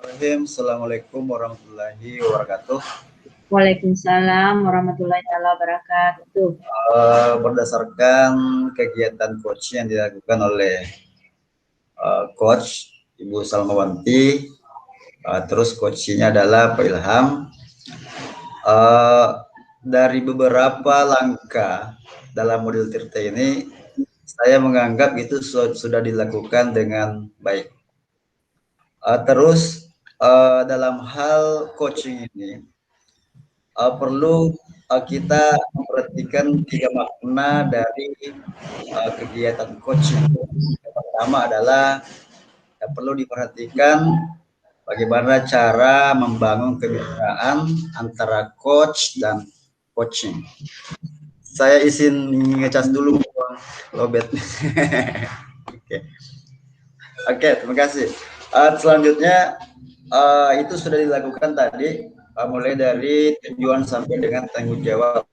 Assalamualaikum warahmatullahi wabarakatuh. Waalaikumsalam warahmatullahi wabarakatuh. Berdasarkan kegiatan coach yang dilakukan oleh coach Ibu Salmawanti, terus coachnya adalah Pak Ilham. Dari beberapa langkah dalam model Tirta ini, saya menganggap itu sudah dilakukan dengan baik. Terus dalam hal coaching ini perlu kita memperhatikan 3 makna dari kegiatan coaching. Yang pertama adalah perlu diperhatikan bagaimana cara membangun kemitraan antara coach dan coaching. Saya izin ngecas dulu lobet. Oke, terima kasih. Selanjutnya itu sudah dilakukan tadi, mulai dari tujuan sampai dengan tanggung jawab.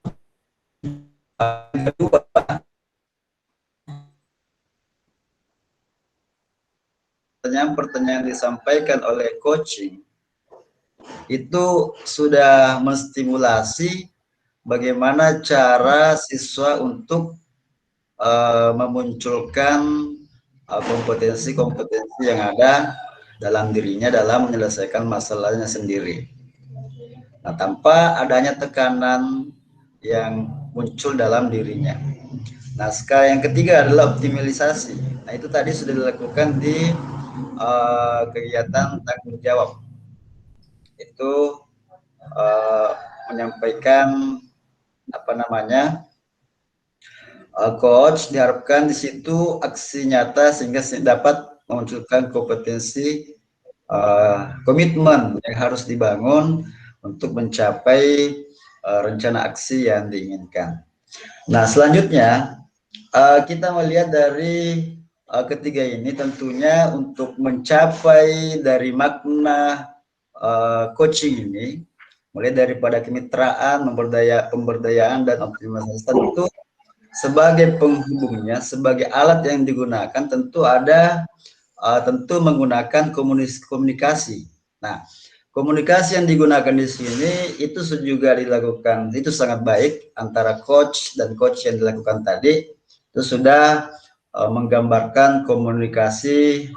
Kedua, pertanyaan disampaikan oleh coaching itu sudah menstimulasi bagaimana cara siswa untuk memunculkan kompetensi-kompetensi yang ada dalam dirinya dalam menyelesaikan masalahnya sendiri. Nah, tanpa adanya tekanan yang muncul dalam dirinya. Nah, sekarang yang ketiga adalah optimalisasi. Nah, itu tadi sudah dilakukan di kegiatan tanggung jawab. Itu menyampaikan coach diharapkan di situ aksi nyata sehingga dapat memunculkan kompetensi komitmen yang harus dibangun untuk mencapai rencana aksi yang diinginkan. Nah, selanjutnya kita melihat dari ketiga ini tentunya untuk mencapai dari makna coaching ini, mulai daripada kemitraan, pemberdayaan dan optimalisasi, tentu sebagai penghubungnya, sebagai alat yang digunakan tentu ada tentu menggunakan komunikasi. Nah, komunikasi yang digunakan di sini itu juga dilakukan, itu sangat baik antara coach dan coach yang dilakukan tadi, itu sudah menggambarkan komunikasi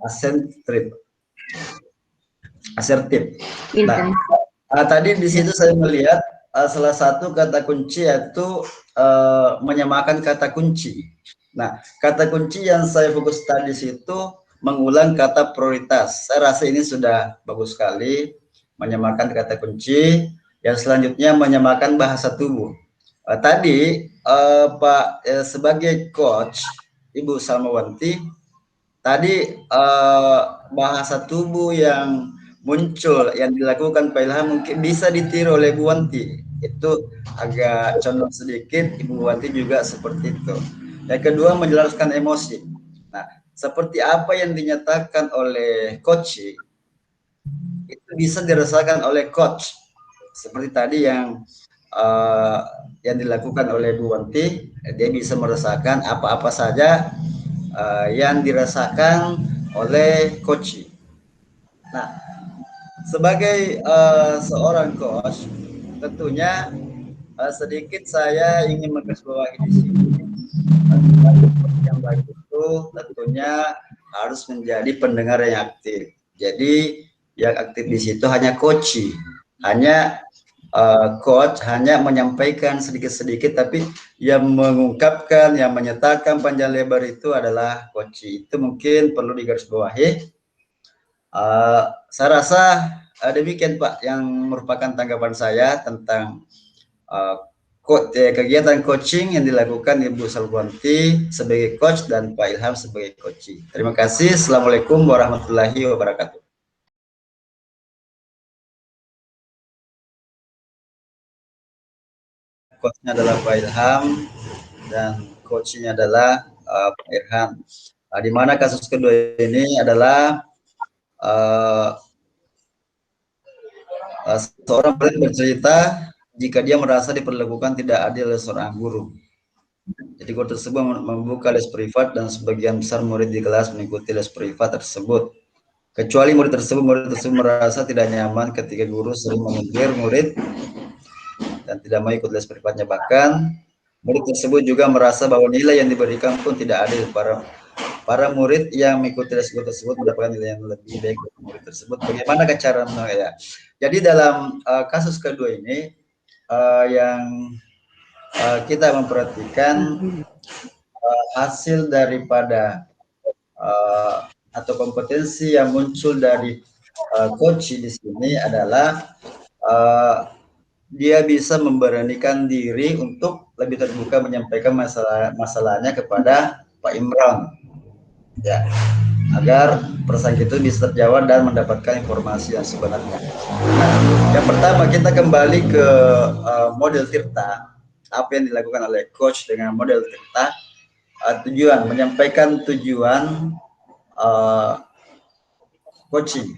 asertif. Nah, tadi di situ saya melihat salah satu kata kunci yaitu menyamakan kata kunci. Nah, kata kunci yang saya fokus tadi situ mengulang kata prioritas. Saya rasa ini sudah bagus sekali, menyamakan kata kunci. Yang selanjutnya menyamakan bahasa tubuh. Tadi Pak sebagai coach Ibu Salmawanti, tadi bahasa tubuh yang muncul yang dilakukan Pak Ilham mungkin bisa ditiru oleh Bu Wanti. Itu agak condong sedikit, Ibu Wanti juga seperti itu. Yang kedua, menjelaskan emosi. Nah, seperti apa yang dinyatakan oleh coach itu bisa dirasakan oleh coach. Seperti tadi yang dilakukan oleh Bu Wanti, dia bisa merasakan apa-apa saja yang dirasakan oleh coach. Nah, sebagai seorang coach, tentunya sedikit saya ingin menggarisbawahi di sini. Yang baik itu tentunya harus menjadi pendengar yang aktif. Jadi yang aktif di situ hanya coach, hanya coach hanya menyampaikan sedikit-sedikit, tapi yang mengungkapkan, yang menyatakan panjang lebar itu adalah coach. Itu mungkin perlu digarisbawahi. Saya rasa demikian Pak yang merupakan tanggapan saya tentang kegiatan coaching yang dilakukan Ibu Salmawanti sebagai coach dan Pak Ilham sebagai coach. Terima kasih. Assalamualaikum warahmatullahi wabarakatuh. Coachnya adalah Pak Ilham dan coachnya adalah Pak Irham. Di mana kasus kedua ini adalah seorang murid bercerita jika dia merasa diperlakukan tidak adil oleh seorang guru. Jadi guru tersebut membuka les privat dan sebagian besar murid di kelas mengikuti les privat tersebut. kecuali murid tersebut merasa tidak nyaman ketika guru sering menegur murid dan tidak mau ikut les privatnya. Bahkan murid tersebut juga merasa bahwa nilai yang diberikan pun tidak adil. Para murid yang mengikuti les guru tersebut mendapatkan nilai yang lebih baik dari murid tersebut. Bagaimana cara ya? Jadi dalam kasus kedua ini yang kita memperhatikan hasil daripada atau kompetensi yang muncul dari coach di sini adalah dia bisa memberanikan diri untuk lebih terbuka menyampaikan masalahnya kepada Pak Imran, ya, agar perasaan itu bisa terjawab dan mendapatkan informasi yang sebenarnya. Nah, yang pertama kita kembali ke model Tirta, apa yang dilakukan oleh coach dengan model Tirta. Tujuan, menyampaikan tujuan coaching.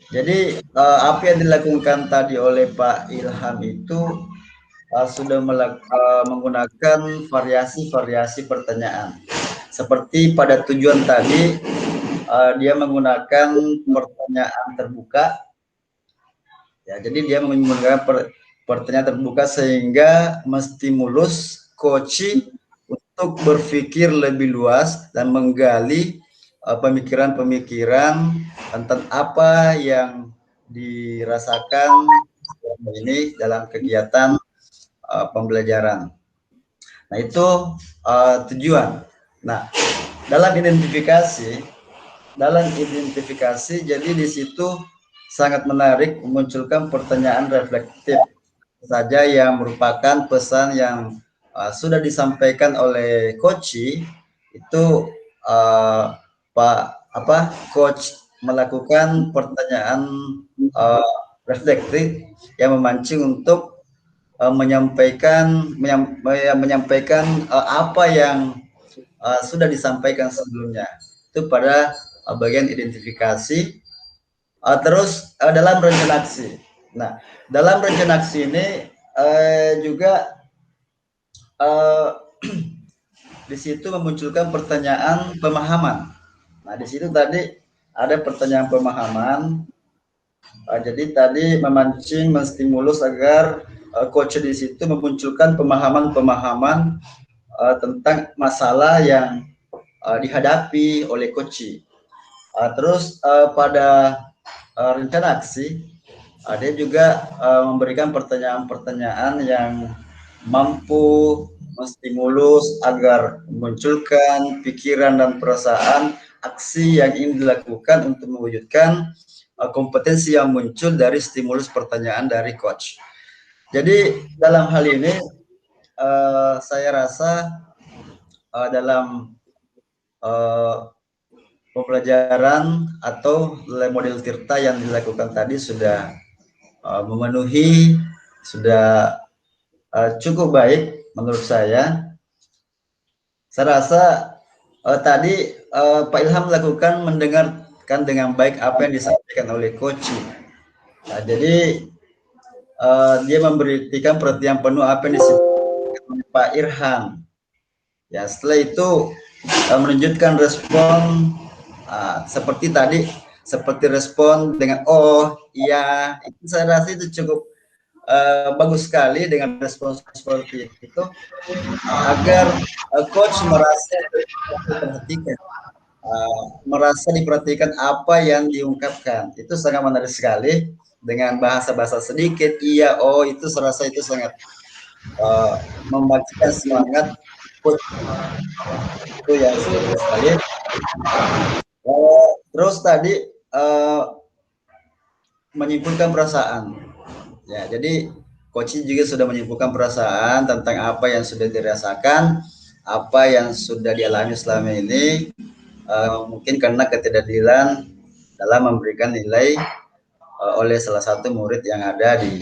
Jadi apa yang dilakukan tadi oleh Pak Ilham itu sudah menggunakan variasi-variasi pertanyaan. Seperti pada tujuan tadi, dia menggunakan pertanyaan terbuka. Ya, jadi dia menggunakan pertanyaan terbuka sehingga menstimulus coach untuk berpikir lebih luas dan menggali pemikiran-pemikiran tentang apa yang dirasakan ini dalam kegiatan pembelajaran. Nah, itu tujuan. Nah, dalam identifikasi, jadi di situ sangat menarik memunculkan pertanyaan reflektif saja yang merupakan pesan yang sudah disampaikan oleh coach itu coach melakukan pertanyaan reflektif yang memancing untuk menyampaikan apa yang sudah disampaikan sebelumnya itu pada bagian identifikasi. Terus dalam rencana aksi. Nah, dalam rencana aksi ini juga di situ memunculkan pertanyaan pemahaman. Nah, di situ tadi ada pertanyaan pemahaman. Jadi tadi memancing, menstimulus agar coach di situ memunculkan pemahaman-pemahaman tentang masalah yang dihadapi oleh coach. Terus pada rencana aksi, dia juga memberikan pertanyaan-pertanyaan yang mampu menstimulus agar memunculkan pikiran dan perasaan aksi yang ingin dilakukan untuk mewujudkan kompetensi yang muncul dari stimulus pertanyaan dari coach. Jadi dalam hal ini saya rasa dalam pembelajaran atau model Tirta yang dilakukan tadi sudah memenuhi, sudah cukup baik menurut saya. Saya rasa tadi Pak Ilham melakukan mendengarkan dengan baik apa yang disampaikan oleh coach. Nah, jadi dia memberikan perhatian penuh apa yang disampaikan oleh Pak Irham. Ya, setelah itu menunjukkan respon seperti tadi, seperti respon dengan oh iya, itu saya rasa itu cukup bagus sekali dengan respon seperti itu agar coach merasa diperhatikan, merasa diperhatikan apa yang diungkapkan. Itu sangat menarik sekali dengan bahasa-bahasa sedikit iya oh, itu saya rasa itu sangat membangkitkan semangat coach. Itu yang sekali. Terus tadi menyimpulkan perasaan. Ya, jadi coach juga sudah menyimpulkan perasaan tentang apa yang sudah dirasakan, apa yang sudah dialami selama ini, mungkin karena ketidakadilan dalam memberikan nilai oleh salah satu murid yang ada di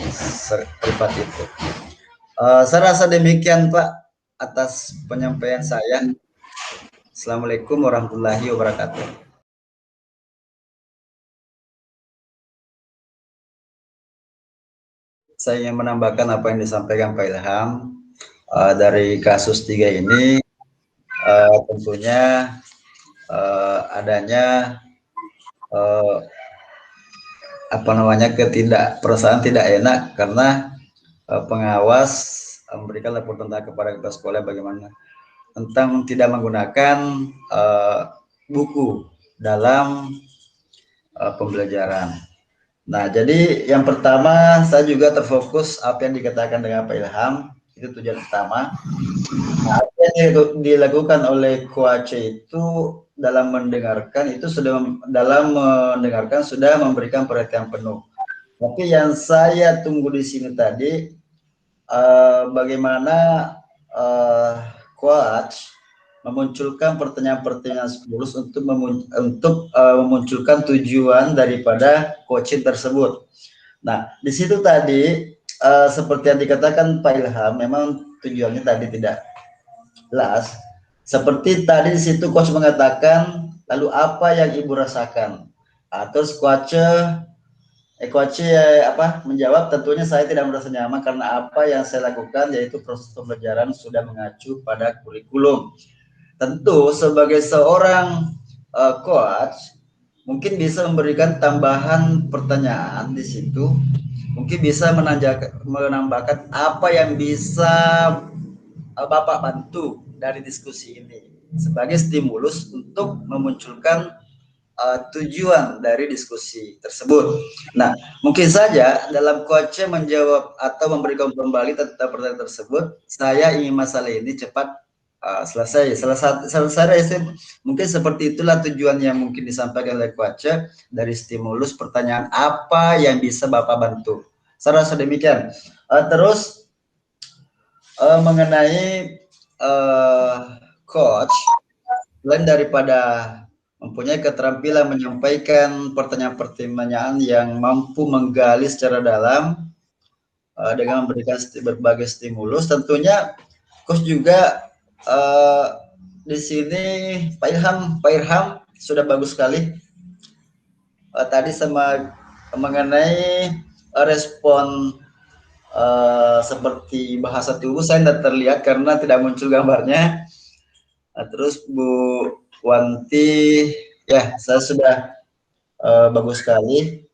privat itu. Saya rasa demikian Pak atas penyampaian saya. Assalamualaikum warahmatullahi wabarakatuh. Saya ingin menambahkan apa yang disampaikan Pak Ilham dari kasus 3 ini. Tentunya adanya eh, apa namanya, perasaan tidak enak karena pengawas memberikan laporan tentang kepada kepala sekolah bagaimana tentang tidak menggunakan buku dalam pembelajaran. Nah, jadi yang pertama saya juga terfokus apa yang dikatakan dengan Pak Ilham, itu tujuan utama. Nah, apa yang dilakukan oleh Coach itu dalam mendengarkan itu sudah memberikan perhatian penuh. Tapi yang saya tunggu di sini tadi bagaimana Coach memunculkan pertanyaan-pertanyaan sepulus untuk memunculkan tujuan daripada coaching tersebut. Nah, di situ tadi seperti yang dikatakan Pak Ilham, memang tujuannya tadi tidak jelas. Seperti tadi di situ coach mengatakan, lalu apa yang ibu rasakan? Terus coach menjawab, tentunya saya tidak merasa nyaman karena apa yang saya lakukan yaitu proses pembelajaran sudah mengacu pada kurikulum. Tentu sebagai seorang coach mungkin bisa memberikan tambahan pertanyaan di situ, mungkin bisa menambahkan apa yang bisa Bapak bantu dari diskusi ini sebagai stimulus untuk memunculkan tujuan dari diskusi tersebut. Nah, mungkin saja dalam coach menjawab atau memberikan kembali tentang pertanyaan tersebut, saya ingin masalah ini cepat selesai. Selesai. Mungkin seperti itulah tujuan yang mungkin disampaikan oleh coach dari stimulus pertanyaan apa yang bisa Bapak bantu. Saya rasa demikian. Terus mengenai coach, selain daripada mempunyai keterampilan menyampaikan pertanyaan-pertanyaan yang mampu menggali secara dalam dengan memberikan berbagai stimulus, tentunya coach juga di sini Pak Ilham sudah bagus sekali tadi sama mengenai respon seperti bahasa tubuh saya tidak terlihat karena tidak muncul gambarnya. Terus Bu Wanti, ya saya sudah bagus sekali.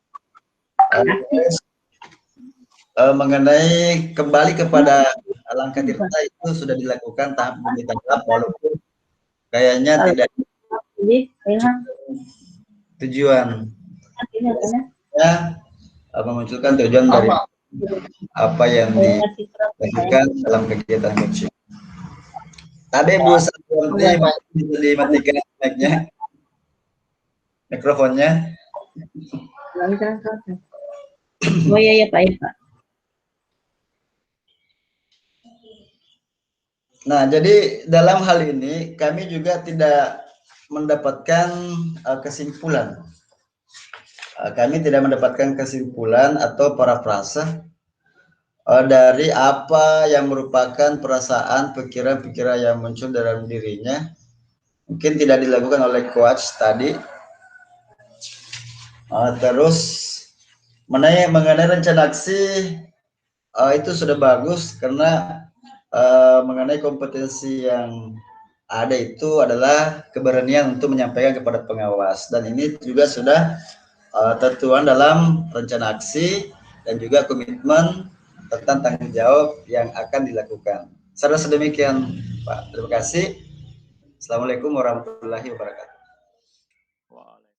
Mengenai kembali kepada langkah Tirta itu sudah dilakukan tahap demi tahap, walaupun kayaknya tidak tujuan ya, memunculkan tujuan dari apa yang dilakukan dalam kegiatan coaching. Tadi Bu Santi bisa dimatikan mic-nya, mikrofonnya. Oh iya Pak, ya Pak. Nah, jadi dalam hal ini kami juga tidak mendapatkan kesimpulan. Kami tidak mendapatkan kesimpulan atau parafrase dari apa yang merupakan perasaan, pikiran-pikiran yang muncul dalam dirinya. Mungkin tidak dilakukan oleh coach tadi. Terus mengenai rencana aksi itu sudah bagus karena mengenai kompetensi yang ada itu adalah keberanian untuk menyampaikan kepada pengawas, dan ini juga sudah tertuang dalam rencana aksi dan juga komitmen tentang tanggung jawab yang akan dilakukan. Saya rasa demikian, Pak. Terima kasih. Assalamualaikum warahmatullahi wabarakatuh.